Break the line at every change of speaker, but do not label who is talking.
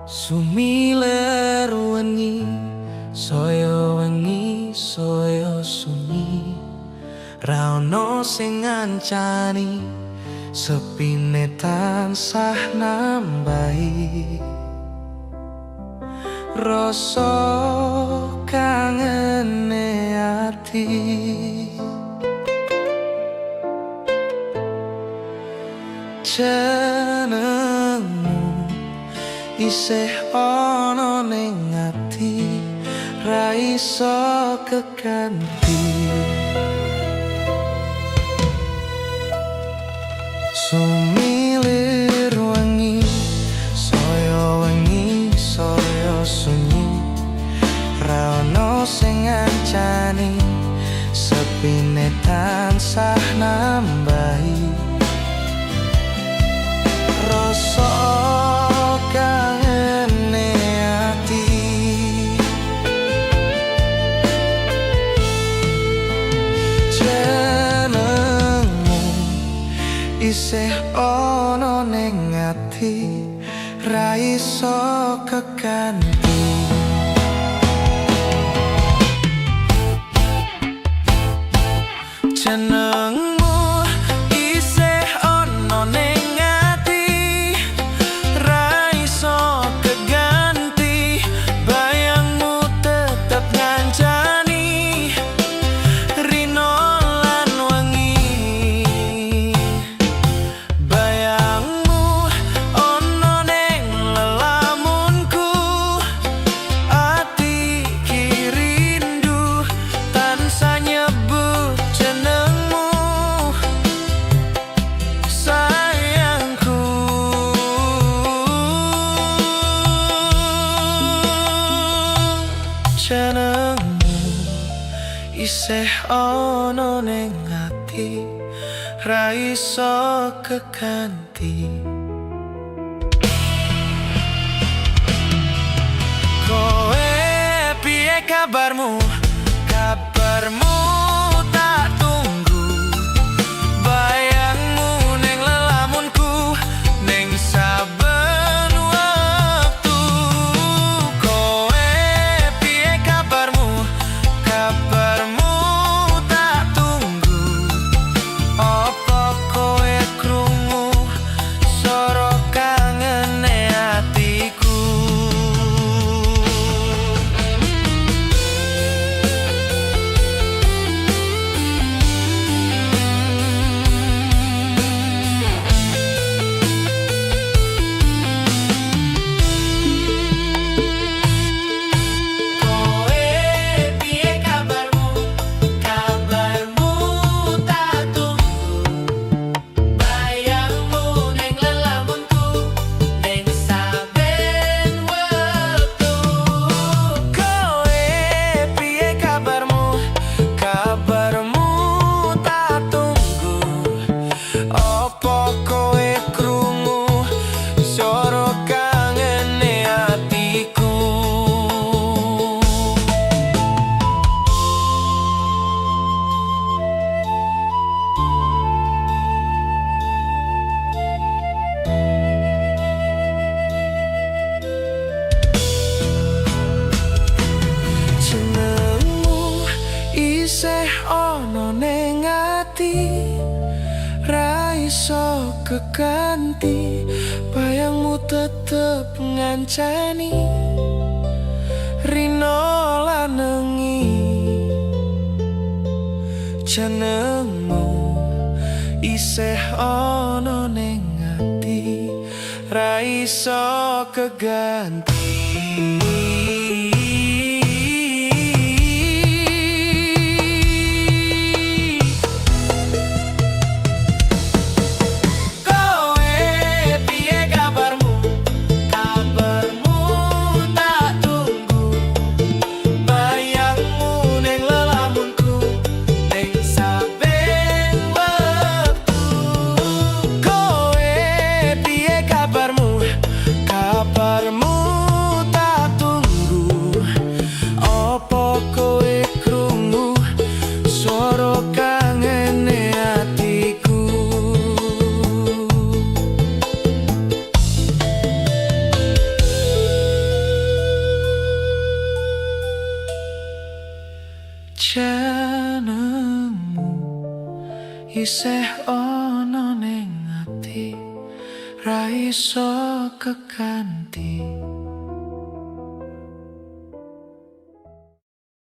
Sumiler wengi, saya sunyi. Ra ono sing ngancani, sepine tansah nambahi. Rasa kangene ati, jenengmu isih ana ning ati, ra iso keganti. Sumilir wengi, saya sunyi. Ra ono sing ngancani, sepine tansah nambahi. Rasa kangene ati, jenengmu isih ana ning ati, ra iso keganti. Jenengmu isih ana ning ati, ra iso keganti. Bayangmu tetep ngancani, rino lan wengi. Bayangmu ana ning lelamunku, ati ki rindu tansah nyebut jenengmu, sayangku. Jenengmu isih ana ning ati, ra iso keganti. Kowe piye kabarmu? Kabarmu tak tunggu. Bayangmu ning lelamunku, ning saben wektu. Kowe piye kabarmu? Kabarmu tak tunggu. Apa kowe krungu swara kangene atiku? Isih ana ning ati, ra iso keganti. Bayangmu tetep ngancani, rino lan wengi. Jenengmu isih ana ning ati, ra iso keganti. Kabarmu tak tunggu. isih ana ning ati ra iso keganti.